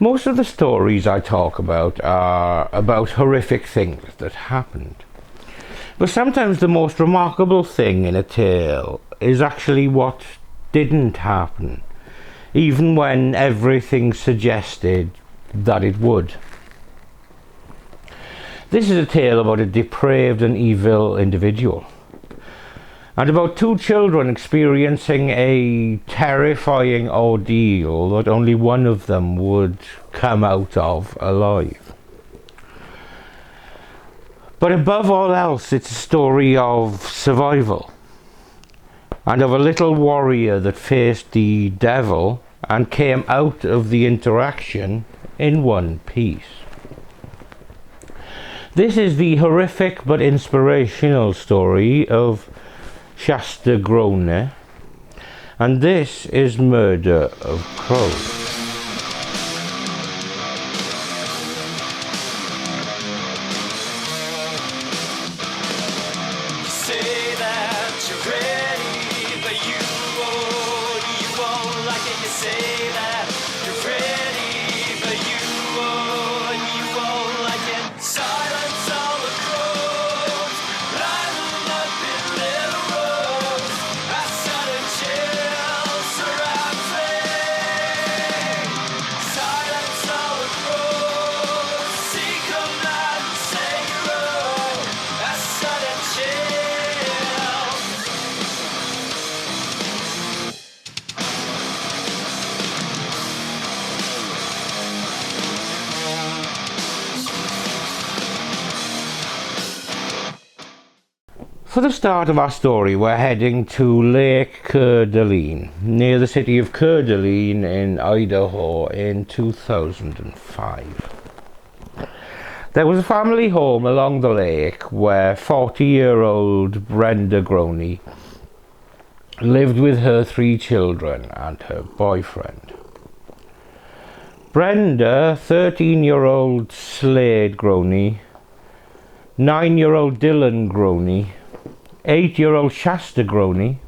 Most of the stories I talk about are about horrific things that happened. But sometimes the most remarkable thing in a tale is actually what didn't happen, even when everything suggested that it would. This is a tale about a depraved and evil individual, and about two children experiencing a terrifying ordeal that only one of them would come out of alive. But above all else, it's a story of survival, and of a little warrior that faced the devil and came out of the interaction in one piece. This is the horrific but inspirational story of Shasta, Groene, and this is Murder of Crows. For the start of our story, we're heading to Lake Coeur, near the city of Coeur in Idaho in 2005. There was a family home along the lake where 40-year-old Brenda Groene lived with her 3 children and her boyfriend. Brenda, 13-year-old Slade Groene, 9-year-old Dylan Groene, 8-year-old Shasta Groene,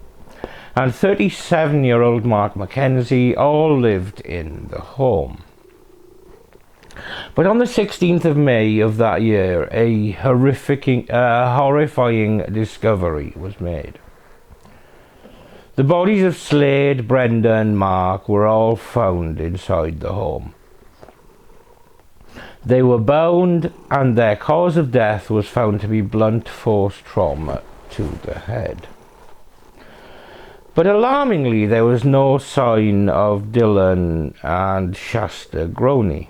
and 37-year-old Mark Mackenzie all lived in the home. But on the 16th of May of that year, a horrifying discovery was made. The bodies of Slade, Brenda and Mark were all found inside the home. They were bound, and their cause of death was found to be blunt force trauma to the head. But alarmingly, there was no sign of Dylan and Shasta Groene.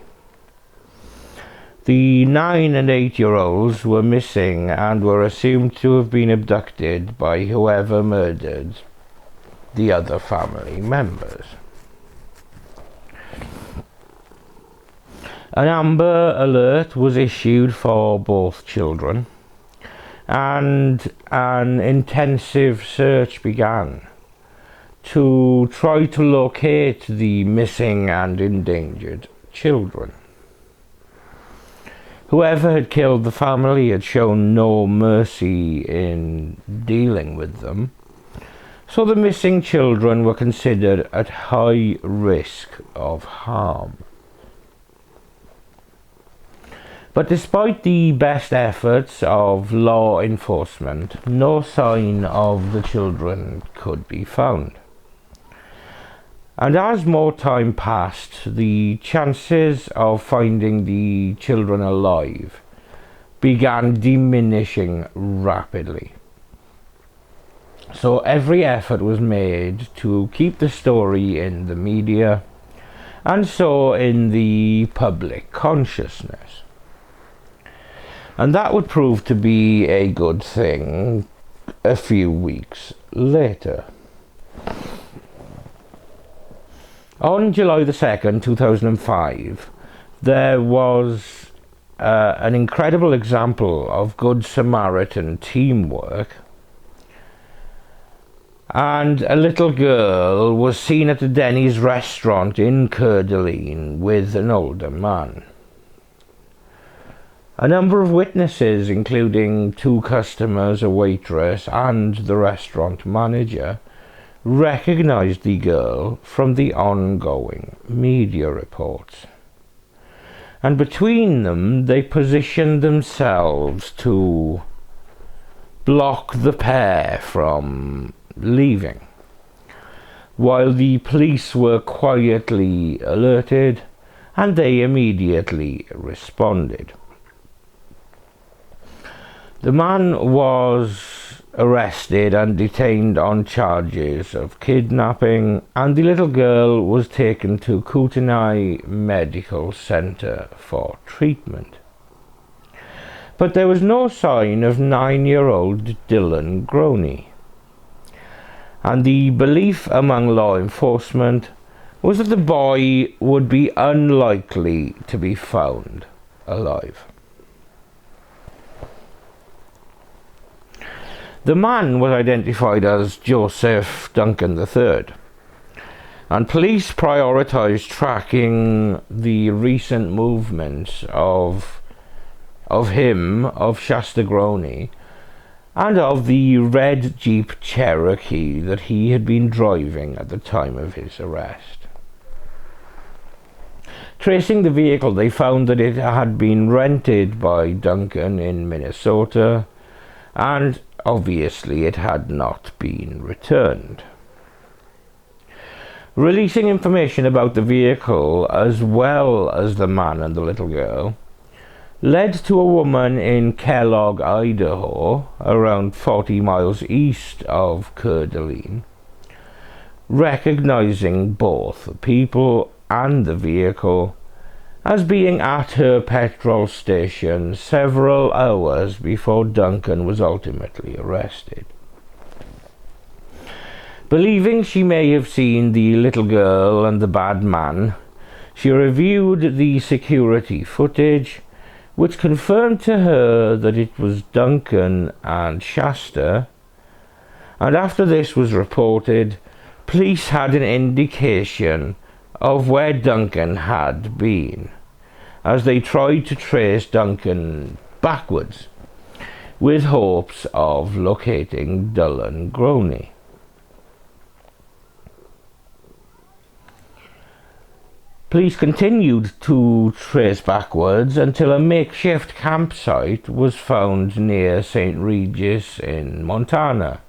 The 9 and 8-year-olds were missing and were assumed to have been abducted by whoever murdered the other family members. An Amber Alert was issued for both children, and an intensive search began to try to locate the missing and endangered children. Whoever had killed the family had shown no mercy in dealing with them, so the missing children were considered at high risk of harm. But despite the best efforts of law enforcement, no sign of the children could be found. And as more time passed, the chances of finding the children alive began diminishing rapidly. So every effort was made to keep the story in the media and so in the public consciousness. And that would prove to be a good thing a few weeks later. On July the 2nd, 2005, there was an incredible example of Good Samaritan teamwork, and a little girl was seen at the Denny's restaurant in Coeur with an older man. A number of witnesses, including 2 customers, a waitress, and the restaurant manager, recognized the girl from the ongoing media reports. and between them they positioned themselves to block the pair from leaving, while the police were quietly alerted and they immediately responded. The man was arrested and detained on charges of kidnapping, and the little girl was taken to Coeur Medical Center for treatment. But there was no sign of 9-year-old Dylan Groene, and the belief among law enforcement was that the boy would be unlikely to be found alive. The man was identified as Joseph Duncan III, and police prioritized tracking the recent movements of Shasta Groene, and of the red Jeep Cherokee that he had been driving at the time of his arrest. Tracing the vehicle, they found that it had been rented by Duncan in Minnesota, and obviously it had not been returned. Releasing information about the vehicle as well as the man and the little girl led to a woman in Kellogg, Idaho, around 40 miles east of Coeur d'Alene, recognizing both the people and the vehicle as being at her petrol station several hours before Duncan was ultimately arrested. Believing she may have seen the little girl and the bad man, she reviewed the security footage, which confirmed to her that it was Duncan and Shasta, and after this was reported, police had an indication of where Duncan had been, as they tried to trace Duncan backwards, with hopes of locating Dylan Groene. Police continued to trace backwards until a makeshift campsite was found near St. Regis in Montana,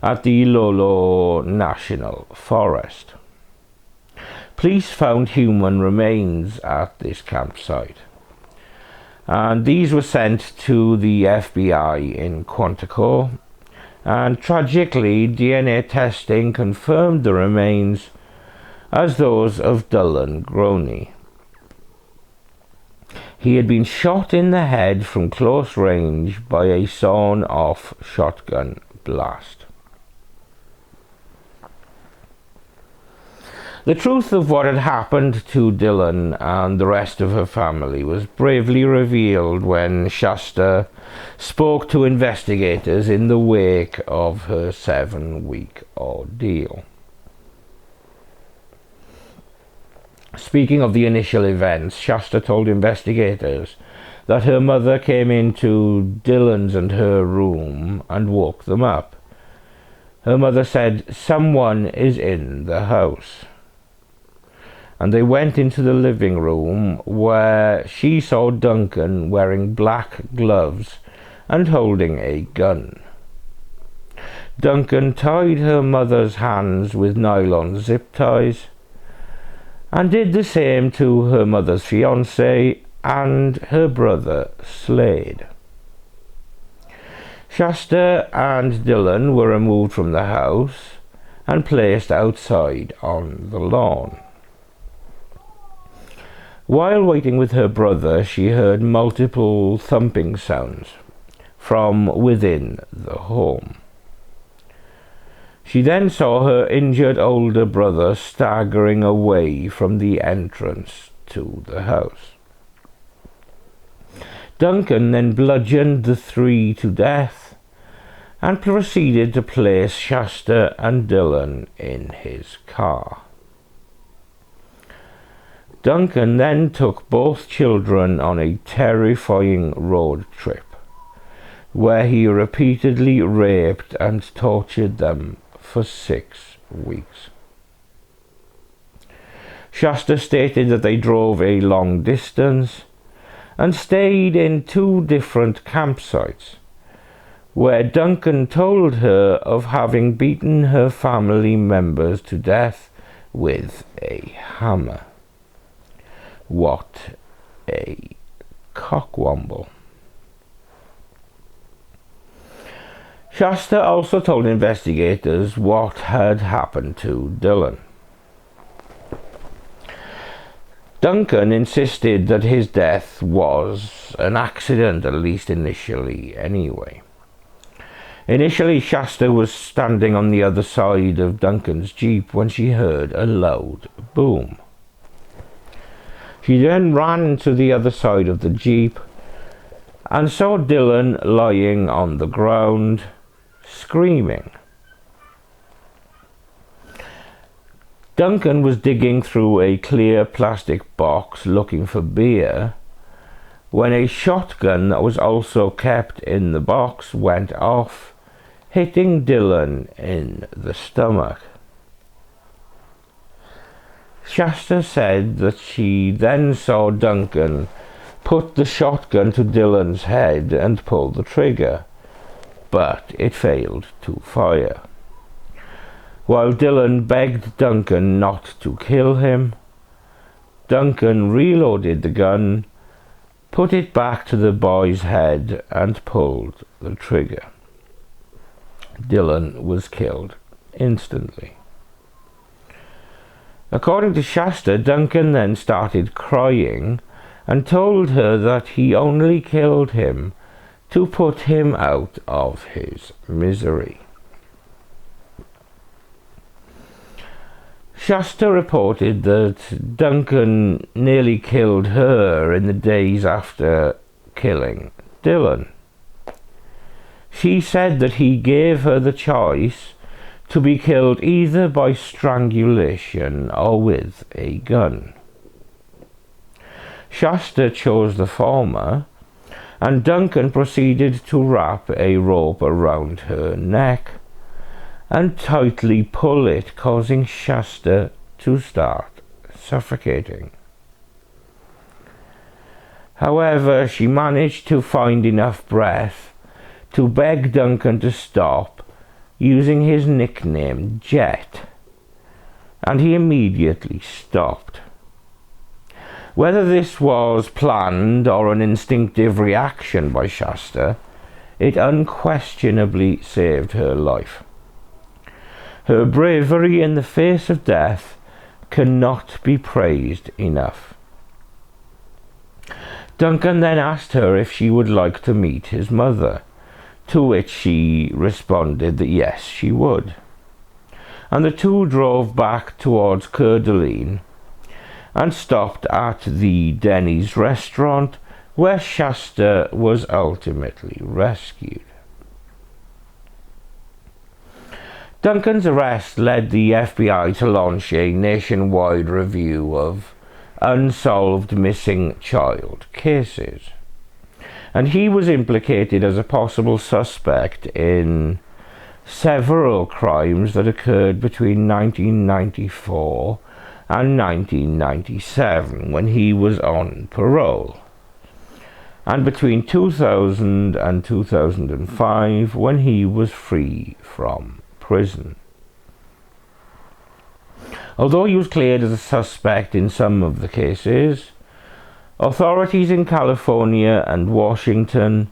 at the Lolo National Forest. Police found human remains at this campsite, and these were sent to the FBI in Quantico, and tragically DNA testing confirmed the remains as those of Dylan Groene. He had been shot in the head from close range by a sawn-off shotgun blast. The truth of what had happened to Dylan and the rest of her family was bravely revealed when Shasta spoke to investigators in the wake of her 7-week ordeal. Speaking of the initial events, Shasta told investigators that her mother came into Dylan's and her room and woke them up. Her mother said, "Someone is in the house." And they went into the living room, where she saw Duncan wearing black gloves and holding a gun. Duncan tied her mother's hands with nylon zip ties, and did the same to her mother's fiancé and her brother Slade. Shasta and Dylan were removed from the house and placed outside on the lawn. While waiting with her brother, she heard multiple thumping sounds from within the home. She then saw her injured older brother staggering away from the entrance to the house. Duncan then bludgeoned the three to death and proceeded to place Shasta and Dylan in his car. Duncan then took both children on a terrifying road trip, where he repeatedly raped and tortured them for 6 weeks. Shasta stated that they drove a long distance and stayed in 2 different campsites, where Duncan told her of having beaten her family members to death with a hammer. What a cockwomble. Shasta also told investigators what had happened to Dylan. Duncan insisted that his death was an accident, at least initially anyway. Initially, Shasta was standing on the other side of Duncan's Jeep when she heard a loud boom. She then ran to the other side of the Jeep and saw Dylan lying on the ground, screaming. Duncan was digging through a clear plastic box looking for beer when a shotgun that was also kept in the box went off, hitting Dylan in the stomach. Shasta said that she then saw Duncan put the shotgun to Dylan's head and pull the trigger, but it failed to fire. While Dylan begged Duncan not to kill him, Duncan reloaded the gun, put it back to the boy's head and pulled the trigger. Dylan was killed instantly. According to Shasta, Duncan then started crying and told her that he only killed him to put him out of his misery. Shasta reported that Duncan nearly killed her in the days after killing Dylan. She said that he gave her the choice to be killed either by strangulation or with a gun. Shasta chose the former, and Duncan proceeded to wrap a rope around her neck and tightly pull it, causing Shasta to start suffocating. However, she managed to find enough breath to beg Duncan to stop, using his nickname Jet, and he immediately stopped. Whether this was planned or an instinctive reaction by Shasta, it unquestionably saved her life. Her bravery in the face of death cannot be praised enough. Duncan then asked her if she would like to meet his mother, to which she responded that yes, she would. And the two drove back towards Coeur and stopped at the Denny's restaurant, where Shasta was ultimately rescued. Duncan's arrest led the FBI to launch a nationwide review of unsolved missing child cases, and he was implicated as a possible suspect in several crimes that occurred between 1994 and 1997 when he was on parole, and between 2000 and 2005 when he was free from prison. Although he was cleared as a suspect in some of the cases, authorities in California and Washington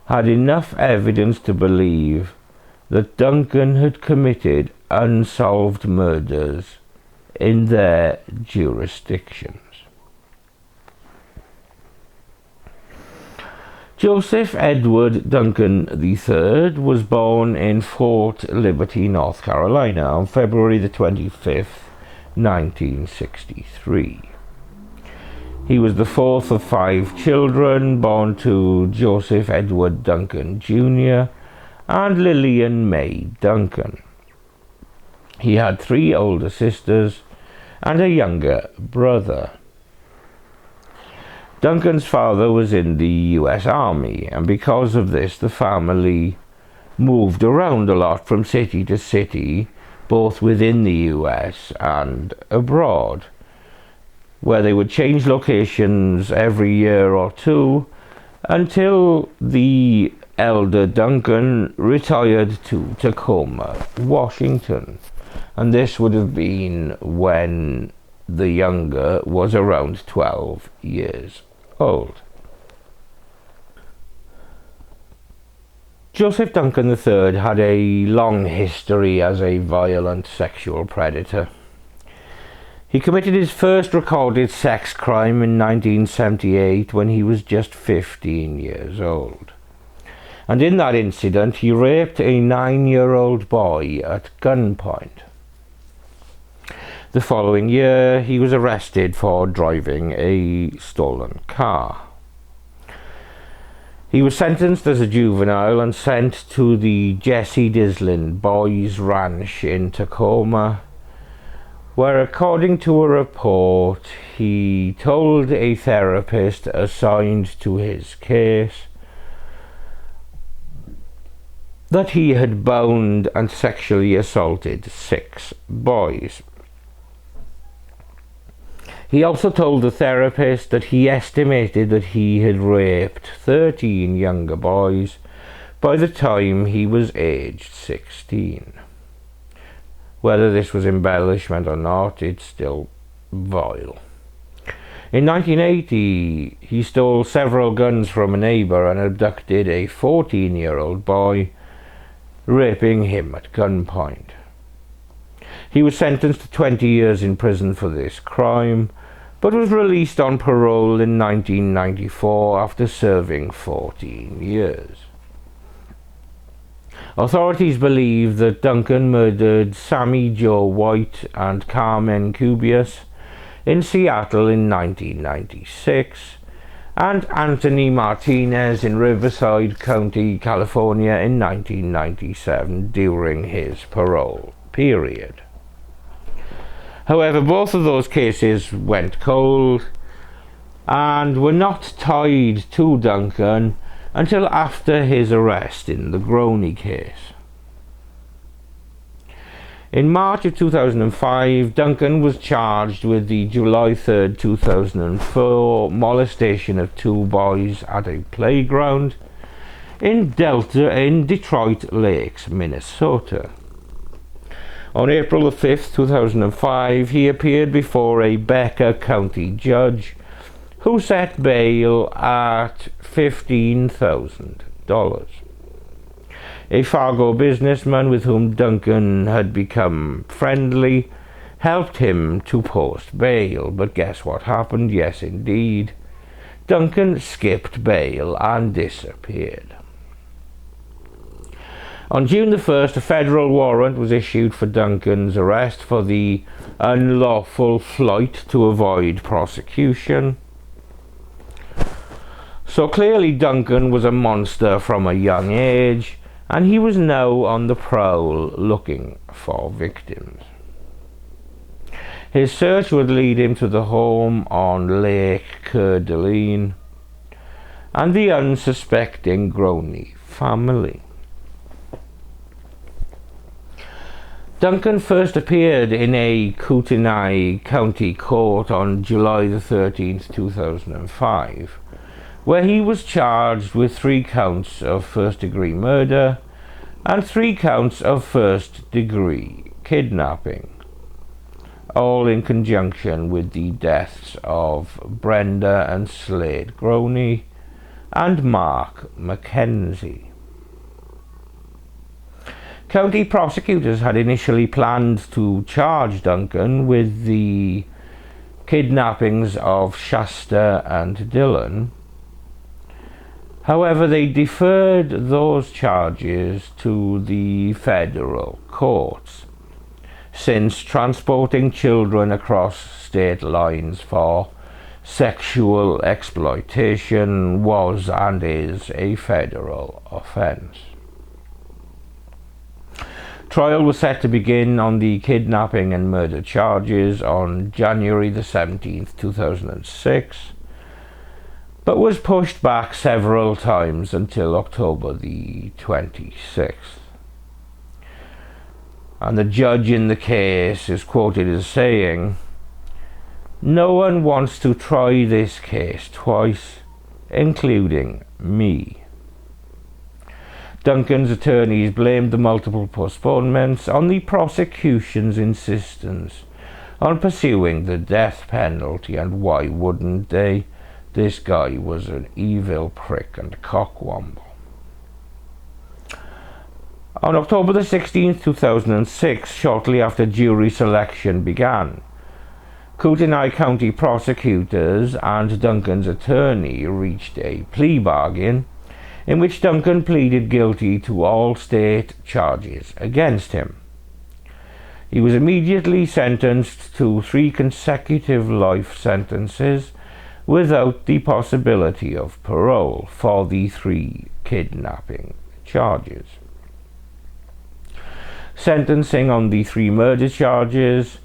had enough evidence to believe that Duncan had committed unsolved murders in their jurisdictions. Joseph Edward Duncan III was born in Fort Liberty, North Carolina on February the 25th, 1963. He was the fourth of 5 children born to Joseph Edward Duncan Jr. and Lillian Mae Duncan. He had 3 older sisters and a younger brother. Duncan's father was in the US Army, and because of this the family moved around a lot from city to city, both within the US and abroad. where they would change locations every year or two until the elder Duncan retired to Tacoma, Washington. And this would have been when the younger was around 12 years old. Joseph Duncan III had a long history as a violent sexual predator. He committed his first recorded sex crime in 1978 when he was just 15 years old. And in that incident, he raped a 9-year-old boy at gunpoint. The following year, he was arrested for driving a stolen car. He was sentenced as a juvenile and sent to the Jesse Dislin Boys Ranch in Tacoma, where, according to a report, he told a therapist assigned to his case that he had bound and sexually assaulted 6 boys. He also told the therapist that he estimated that he had raped 13 younger boys by the time he was aged 16. Whether this was embellishment or not, it's still vile. In 1980, he stole several guns from a neighbour and abducted a 14-year-old boy, raping him at gunpoint. He was sentenced to 20 years in prison for this crime, but was released on parole in 1994 after serving 14 years. Authorities believe that Duncan murdered Sammy Jo White and Carmen Cubias in Seattle in 1996, and Anthony Martinez in Riverside County, California in 1997 during his parole period. However, both of those cases went cold and were not tied to Duncan until after his arrest in the Groene case. In March of 2005, Duncan was charged with the July 3, 2004 molestation of 2 boys at a playground in Detroit Lakes, Minnesota. On April 5, 2005, he appeared before a Becker County judge who set bail at $15,000. A Fargo businessman with whom Duncan had become friendly helped him to post bail, but guess what happened? Yes, indeed. Duncan skipped bail and disappeared. On June the 1st, a federal warrant was issued for Duncan's arrest for the unlawful flight to avoid prosecution. So clearly Duncan was a monster from a young age, and he was now on the prowl looking for victims. His search would lead him to the home on Lake Coeur and the unsuspecting Groene family. Duncan first appeared in a Kootenai County court on July the 13th, 2005, where he was charged with 3 counts of first-degree murder and 3 counts of first-degree kidnapping, all in conjunction with the deaths of Brenda and Slade Groene and Mark Mackenzie. County prosecutors had initially planned to charge Duncan with the kidnappings of Shasta and Dylan. However, they deferred those charges to the federal courts, since transporting children across state lines for sexual exploitation was and is a federal offense. Trial was set to begin on the kidnapping and murder charges on January the 17th, 2006, but was pushed back several times until October the 26th. And the judge in the case is quoted as saying, No one wants to try this case twice, including me. Duncan's attorneys blamed the multiple postponements on the prosecution's insistence on pursuing the death penalty, and why wouldn't they? This guy was an evil prick and cockwomble. On October the 16th, 2006, shortly after jury selection began, Kootenai County prosecutors and Duncan's attorney reached a plea bargain in which Duncan pleaded guilty to all state charges against him. He was immediately sentenced to 3 consecutive life sentences without the possibility of parole for the 3 kidnapping charges. Sentencing on the 3 murder charges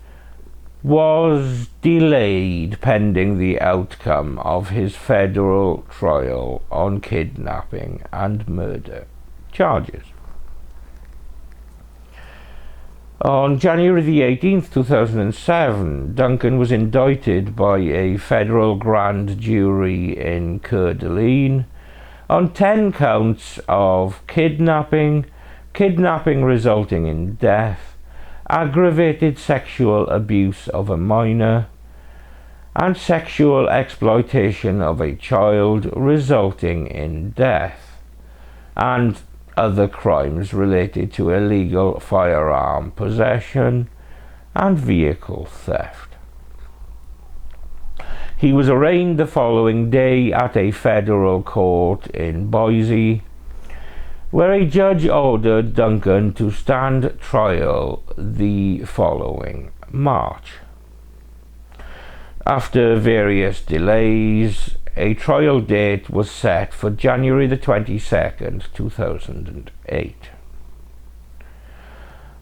was delayed pending the outcome of his federal trial on kidnapping and murder charges. On January the 18th, 2007, Duncan was indicted by a federal grand jury in Coeur on 10 counts of kidnapping resulting in death, aggravated sexual abuse of a minor, and sexual exploitation of a child resulting in death, and other crimes related to illegal firearm possession and vehicle theft. He was arraigned the following day at a federal court in Boise, where a judge ordered Duncan to stand trial the following March. After various delays, a trial date was set for January the 22nd, 2008.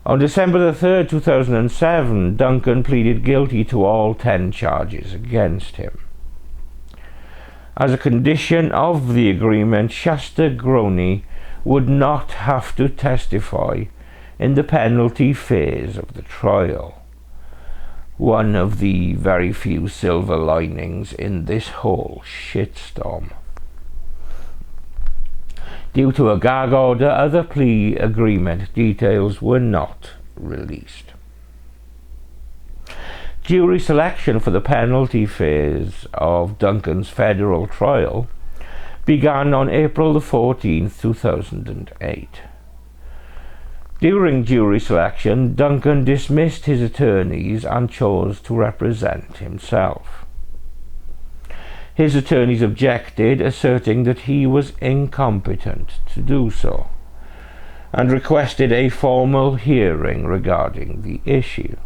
On December the 3rd, 2007, Duncan pleaded guilty to all 10 charges against him. As a condition of the agreement, Shasta Groene would not have to testify in the penalty phase of the trial. One of the very few silver linings in this whole shitstorm. Due to a gag order, other plea agreement details were not released. Jury selection for the penalty phase of Duncan's federal trial began on April the 14th, 2008. During jury selection, Duncan dismissed his attorneys and chose to represent himself. His attorneys objected, asserting that he was incompetent to do so, and requested a formal hearing regarding the issue.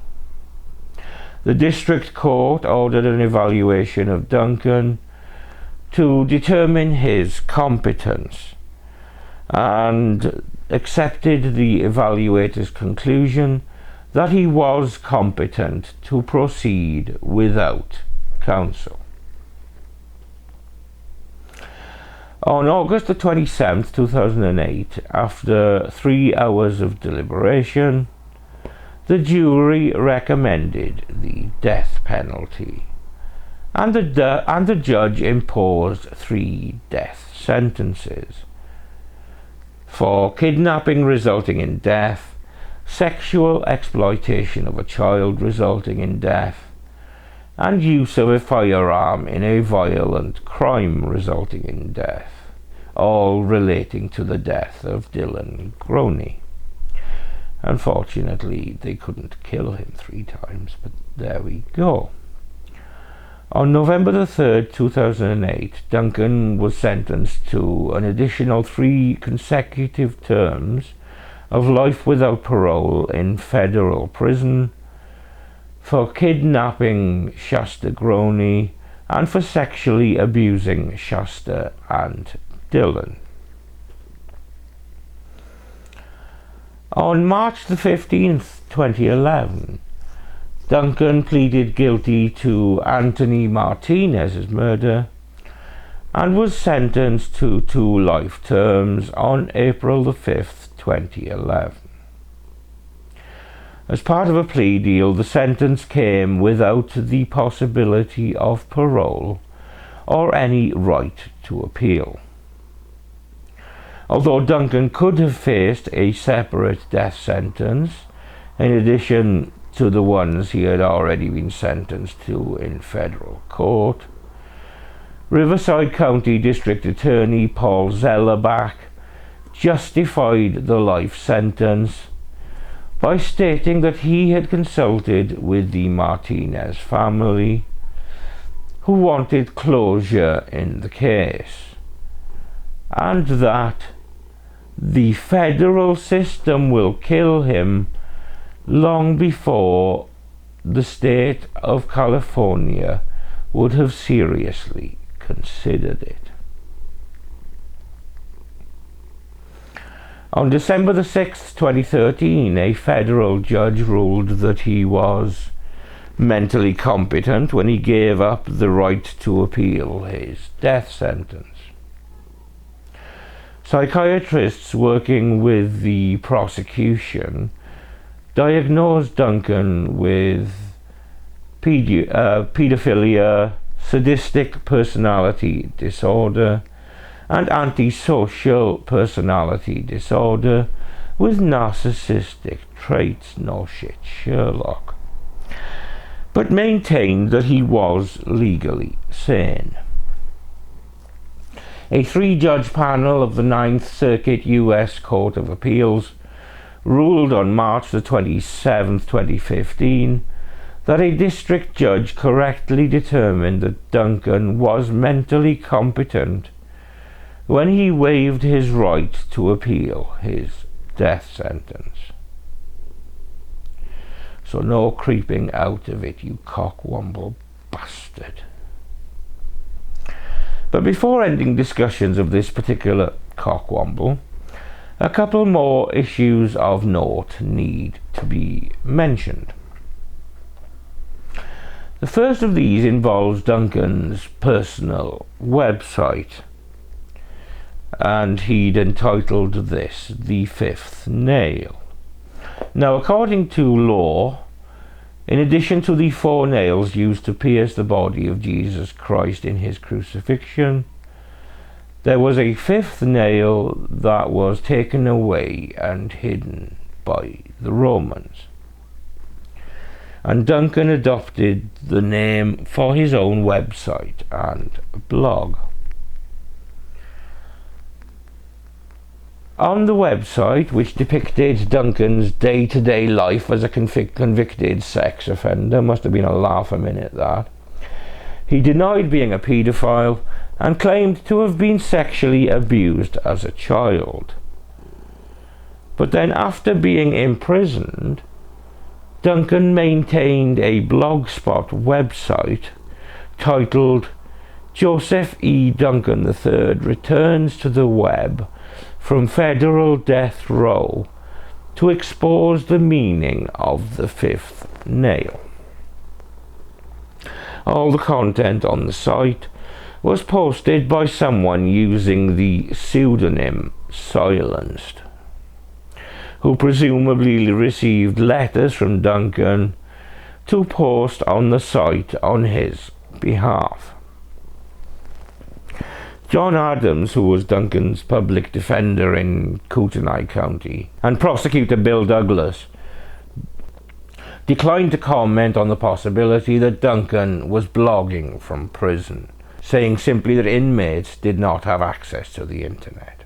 The district court ordered an evaluation of Duncan to determine his competence, and accepted the evaluator's conclusion that he was competent to proceed without counsel. On August the 27th, 2008, after 3 hours of deliberation, the jury recommended the death penalty, and the judge imposed 3 death sentences for kidnapping resulting in death, sexual exploitation of a child resulting in death, and use of a firearm in a violent crime resulting in death, all relating to the death of Dylan Groene. Unfortunately, they couldn't kill him 3 times, but there we go. On November the 3rd, 2008, Duncan was sentenced to an additional 3 consecutive terms of life without parole in federal prison for kidnapping Shasta Groene and for sexually abusing Shasta and Dylan. On March the 15th, 2011, Duncan pleaded guilty to Anthony Martinez's murder and was sentenced to 2 life terms on April the 5th, 2011. As part of a plea deal, the sentence came without the possibility of parole or any right to appeal. Although Duncan could have faced a separate death sentence, in addition to the ones he had already been sentenced to in federal court, Riverside County District Attorney Paul Zellerbach justified the life sentence by stating that he had consulted with the Martinez family, who wanted closure in the case, and that the federal system will kill him long before the state of California would have seriously considered it. On December the 6th, 2013, a federal judge ruled that he was mentally competent when he gave up the right to appeal his death sentence. Psychiatrists working with the prosecution diagnosed Duncan with pedophilia, sadistic personality disorder, and antisocial personality disorder with narcissistic traits. No shit, Sherlock. But maintained that he was legally sane. A 3-judge panel of the 9th Circuit U.S. Court of Appeals ruled on March the 27th, 2015, that a district judge correctly determined that Duncan was mentally competent when he waived his right to appeal his death sentence. So no creeping out of it, you cockwomble bastard. But before ending discussions of this particular cockwomble, a couple more issues of note need to be mentioned. The first of these involves Duncan's personal website, and he'd entitled this "The Fifth Nail." Now, according to law, in addition to the 4 nails used to pierce the body of Jesus Christ in his crucifixion, there was a 5th nail that was taken away and hidden by the Romans. And Duncan adopted the name for his own website and blog. On the website, which depicted Duncan's day-to-day life as a convicted sex offender, must have been a laugh a minute that, he denied being a paedophile and claimed to have been sexually abused as a child. But then, after being imprisoned, Duncan maintained a blogspot website titled "Joseph E. Duncan III Returns to the Web from Federal Death Row to expose the meaning of the 5th nail." All the content on the site was posted by someone using the pseudonym Silenced, who presumably received letters from Duncan to post on the site on his behalf. John Adams, who was Duncan's public defender in Kootenai County, and prosecutor Bill Douglas, declined to comment on the possibility that Duncan was blogging from prison, saying simply that inmates did not have access to the internet.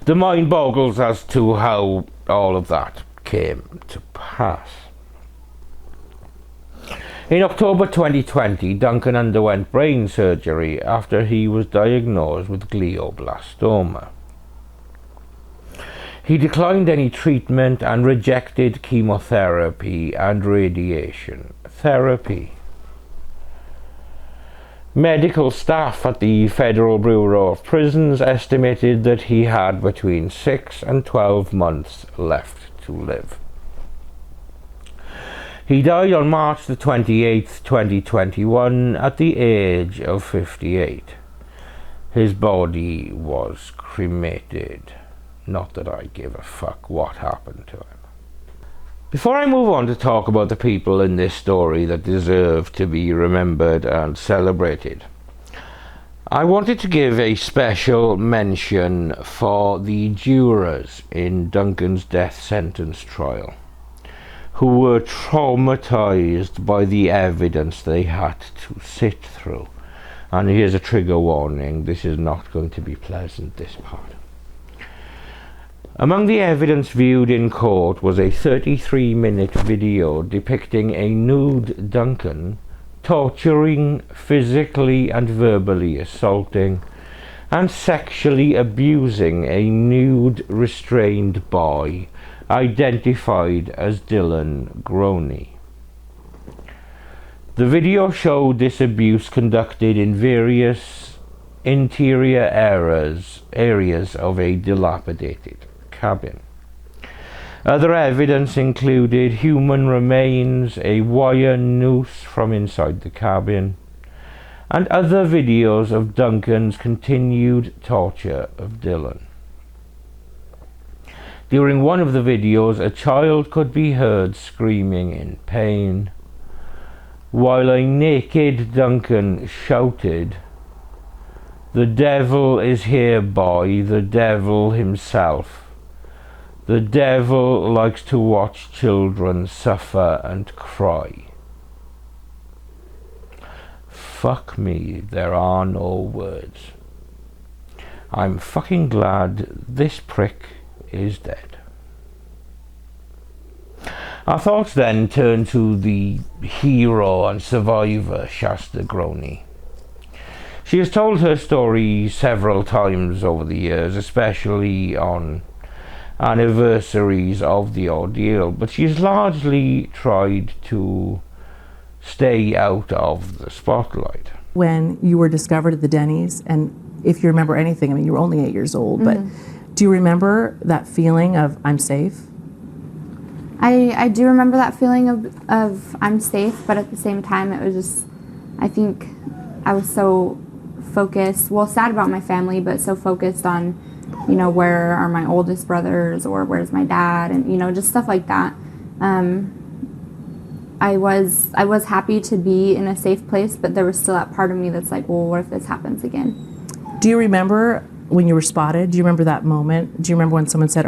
The mind boggles as to how all of that came to pass. In October 2020, Duncan underwent brain surgery after he was diagnosed with glioblastoma. He declined any treatment and rejected chemotherapy and radiation therapy. Medical staff at the Federal Bureau of Prisons estimated that he had between 6 and 12 months left to live. He died on March the 28th, 2021, at the age of 58. His body was cremated. Not that I give a fuck what happened to him. Before I move on to talk about the people in this story that deserve to be remembered and celebrated, I wanted to give a special mention for the jurors in Duncan's death sentence trial, who were traumatized by the evidence they had to sit through. And here's a trigger warning, this is not going to be pleasant, this part. Among the evidence viewed in court was a 33-minute video depicting a nude Duncan torturing, physically and verbally assaulting, and sexually abusing a nude, restrained boy identified as Dylan Groene. The video showed this abuse conducted in various interior areas of a dilapidated cabin. Other evidence included human remains, a wire noose from inside the cabin, and other videos of Duncan's continued torture of Dylan. During one of the videos, a child could be heard screaming in pain, while a naked Duncan shouted, "The devil is here, boy, the devil himself. The devil likes to watch children suffer and cry." Fuck me, there are no words. I'm fucking glad this prick is dead. Our thoughts then turn to the hero and survivor, Shasta Groene. She has told her story several times over the years, especially on anniversaries of the ordeal, but she's largely tried to stay out of the spotlight. When you were discovered at the Denny's, and if you remember anything, I mean, you were only 8 years old, but do you remember that feeling of I'm safe? I do remember that feeling of I'm safe, but at the same time it was just, I think I was so focused, well, sad about my family, but so focused on, you know, where are my oldest brothers, or where's my dad, and, you know, just stuff like that. I was happy to be in a safe place, but there was still that part of me that's like, well, what if this happens again? Do you remember when you were spotted? Do you remember that moment? Do you remember when someone said,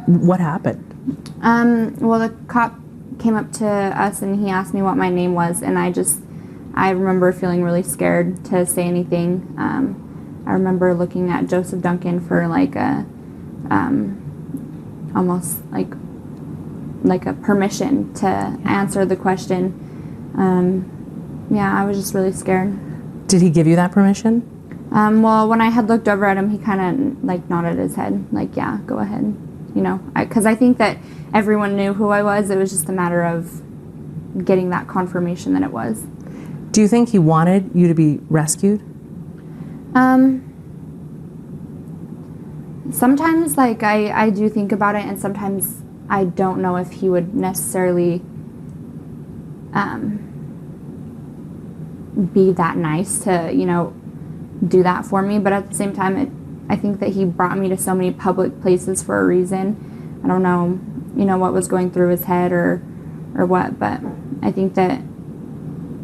what happened? Well, the cop came up to us and he asked me what my name was, and I remember feeling really scared to say anything. I remember looking at Joseph Duncan for like a, almost like a permission to answer the question. Yeah, I was just really scared. Did he give you that permission? Well, when I had looked over at him, he kind of like nodded his head, like, yeah, go ahead. You know, because I think that everyone knew who I was. It was just a matter of getting that confirmation that it was. Do you think he wanted you to be rescued? Sometimes, like, I do think about it, and sometimes I don't know if he would necessarily be that nice to, you know, do that for me. But at the same time, I think that he brought me to so many public places for a reason. I don't know, you know, what was going through his head or what, but I think that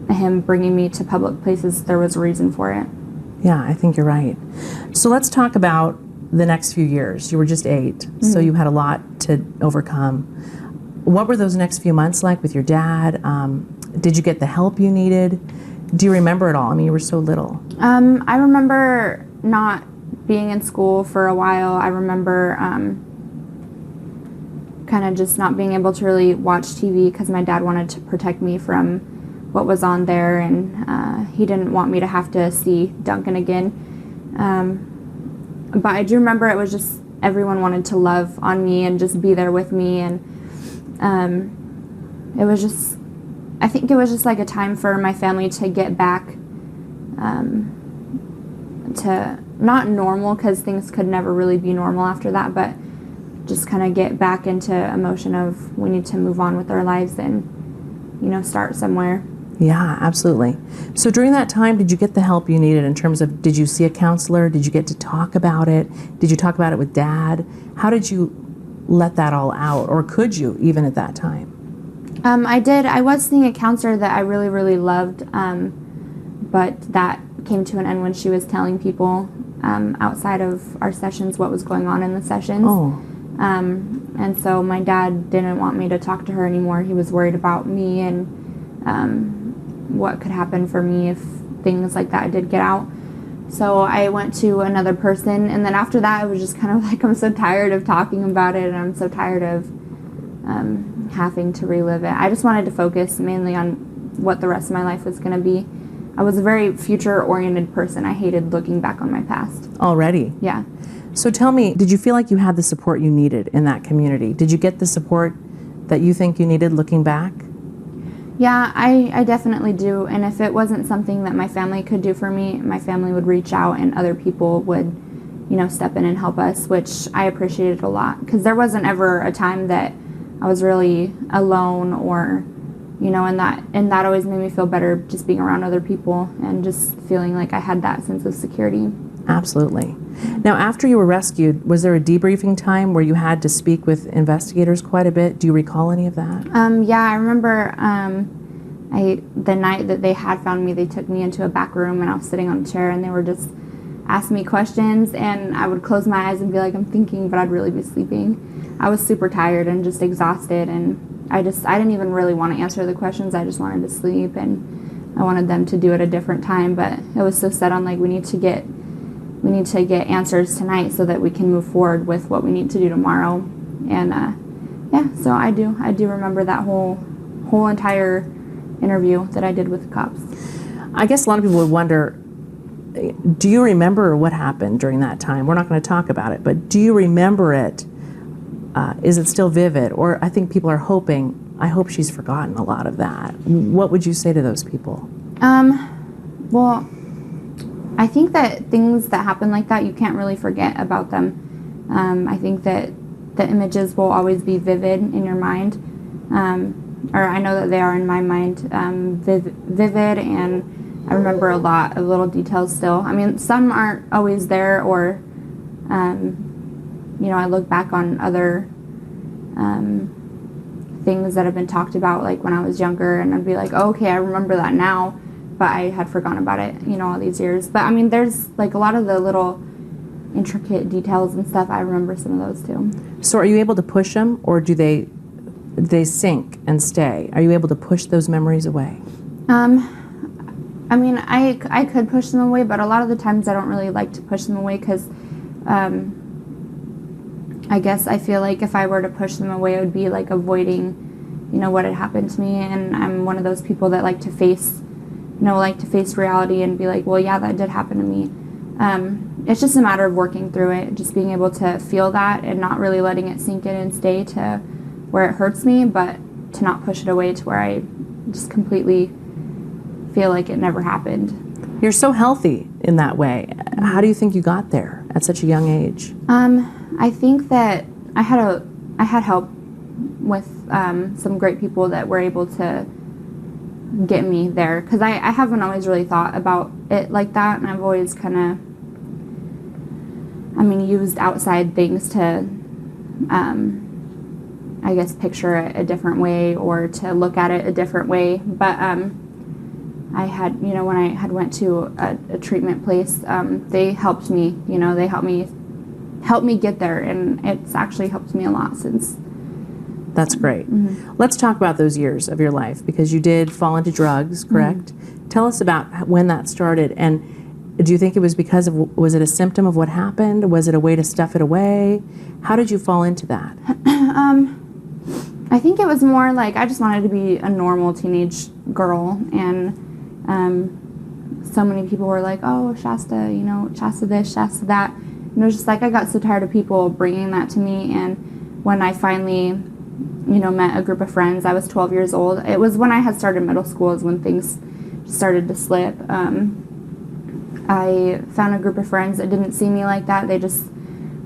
him bringing me to public places, there was a reason for it. Yeah, I think you're right. So let's talk about the next few years. You were just 8, so you had a lot to overcome. What were those next few months like with your dad? Did you get the help you needed? Do you remember it all? I mean, you were so little. I remember not being in school for a while. I remember kind of just not being able to really watch TV because my dad wanted to protect me from what was on there, and he didn't want me to have to see Duncan again. But I do remember it was just everyone wanted to love on me and just be there with me, and it was just, I think it was just like a time for my family to get back to not normal, because things could never really be normal after that, but just kind of get back into emotion of we need to move on with our lives and, you know, start somewhere. Yeah, absolutely. So during that time, did you get the help you needed in terms of, did you see a counselor? Did you get to talk about it? Did you talk about it with Dad? How did you let that all out, or could you even at that time? I did. I was seeing a counselor that I really, really loved, but that came to an end when she was telling people outside of our sessions what was going on in the sessions. Oh. And so my dad didn't want me to talk to her anymore. He was worried about me and what could happen for me if things like that did get out. So I went to another person, and then after that, I was just kind of like, I'm so tired of talking about it, and I'm so tired of having to relive it. I just wanted to focus mainly on what the rest of my life was going to be. I was a very future-oriented person. I hated looking back on my past. Already? Yeah. So tell me, did you feel like you had the support you needed in that community? Did you get the support that you think you needed looking back? Yeah, I definitely do. And if it wasn't something that my family could do for me, my family would reach out and other people would, you know, step in and help us, which I appreciated a lot. Because there wasn't ever a time that I was really alone or, you know, and that always made me feel better just being around other people and just feeling like I had that sense of security. Absolutely. Now, after you were rescued, was there a debriefing time where you had to speak with investigators quite a bit? Do you recall any of that? Yeah, I remember the night that they had found me, they took me into a back room and I was sitting on a chair and they were just asking me questions and I would close my eyes and be like, I'm thinking, but I'd really be sleeping. I was super tired and just exhausted, and I didn't even really want to answer the questions. I just wanted to sleep, and I wanted them to do it a different time, but it was so set on like we need to get answers tonight so that we can move forward with what we need to do tomorrow. And yeah, so I do remember that whole entire interview that I did with the cops. I guess a lot of people would wonder, do you remember what happened during that time? We're not going to talk about it, but do you remember it? Is it still vivid? Or I think people are hoping, I hope she's forgotten a lot of that. What would you say to those people? Well, I think that things that happen like that, you can't really forget about them. I think that the images will always be vivid in your mind. Or I know that they are in my mind, vivid, and I remember a lot of little details still. I mean, some aren't always there, or, you know, I look back on other things that have been talked about, like when I was younger, and I'd be like, oh, okay, I remember that now, but I had forgotten about it, you know, all these years. But I mean, there's like a lot of the little intricate details and stuff, I remember some of those too. So are you able to push them, or do they sink and stay? Are you able to push those memories away? I mean, I could push them away, but a lot of the times I don't really like to push them away because I guess I feel like if I were to push them away, it would be like avoiding, you know, what had happened to me. And I'm one of those people that like to face reality and be like, well, yeah, that did happen to me. It's just a matter of working through it, just being able to feel that and not really letting it sink in and stay to where it hurts me, but to not push it away to where I just completely feel like it never happened. You're so healthy in that way. How do you think you got there at such a young age? I think that I had help with some great people that were able to get me there, because I haven't always really thought about it like that, and I've always kind of, used outside things to, I guess, picture it a different way or to look at it a different way. But I had, you know, when I had went to a treatment place, they helped me, you know, they helped me get there, and it's actually helped me a lot since. That's great. Mm-hmm. Let's talk about those years of your life, because you did fall into drugs, correct? Mm-hmm. Tell us about when that started, and do you think it was because of, was it a symptom of what happened? Was it a way to stuff it away? How did you fall into that? I think it was more like I just wanted to be a normal teenage girl, and so many people were like, oh, Shasta, you know, Shasta this, Shasta that. And it was just like I got so tired of people bringing that to me, and when I finally, you know, met a group of friends, I was 12 years old. It was when I had started middle school is when things started to slip. I found a group of friends that didn't see me like that. They just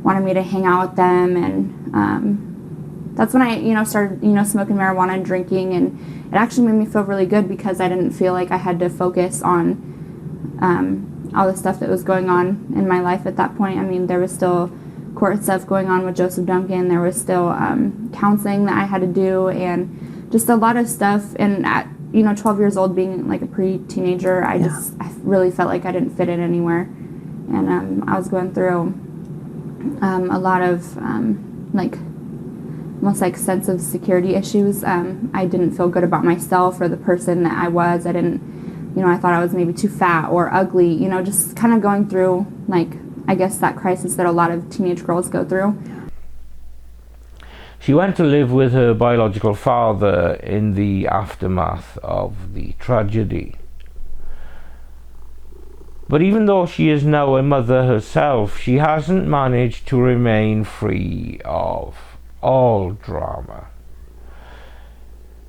wanted me to hang out with them, and that's when I, you know, started, you know, smoking marijuana and drinking, and it actually made me feel really good because I didn't feel like I had to focus on all the stuff that was going on in my life at that point. I mean, there was still court stuff going on with Joseph Duncan. There was still counseling that I had to do, and just a lot of stuff. And at 12 years old, being like a pre-teenager, I really felt like I didn't fit in anywhere. And I was going through a lot of like almost like sense of security issues. I didn't feel good about myself or the person that I was. I didn't, I thought I was maybe too fat or ugly, just kind of going through, like, I guess that crisis that a lot of teenage girls go through. She went to live with her biological father in the aftermath of the tragedy. But even though she is now a mother herself, she hasn't managed to remain free of all drama.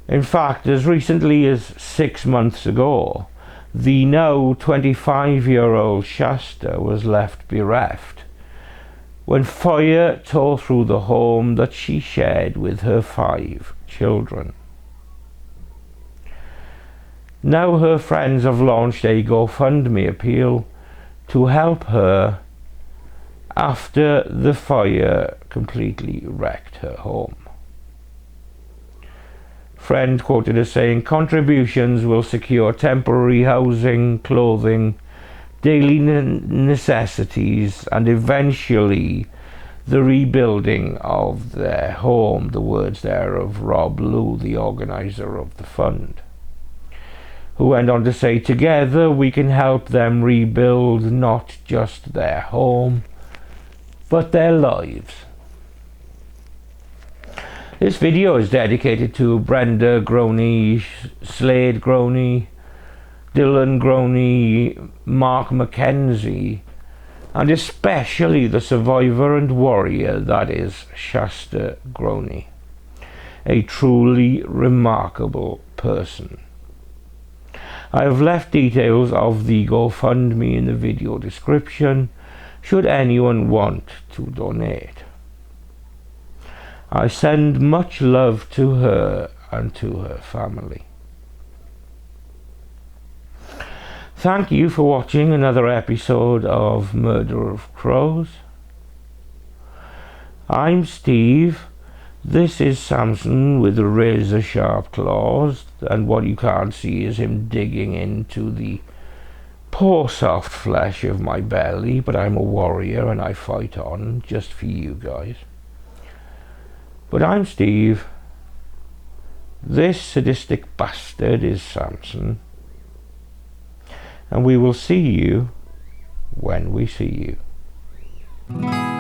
In fact, as recently as 6 months ago, the now 25-year-old Shasta was left bereft when fire tore through the home that she shared with her 5 children. Now her friends have launched a GoFundMe appeal to help her after the fire completely wrecked her home. Friend quoted as saying, "Contributions will secure temporary housing, clothing, daily necessities, and eventually the rebuilding of their home." The words there of Rob Lou, the organizer of the fund, who went on to say, "Together we can help them rebuild not just their home, but their lives." This video is dedicated to Brenda Groene, Slade Groene, Dylan Groene, Mark Mackenzie, and especially the survivor and warrior that is Shasta Groene, a truly remarkable person. I have left details of the GoFundMe in the video description should anyone want to donate. I send much love to her and to her family. Thank you for watching another episode of Murder of Crows. I'm Steve. This is Samson with razor sharp claws, and what you can't see is him digging into the poor soft flesh of my belly, but I'm a warrior and I fight on just for you guys. But I'm Steve. This sadistic bastard is Samson. And we will see you when we see you.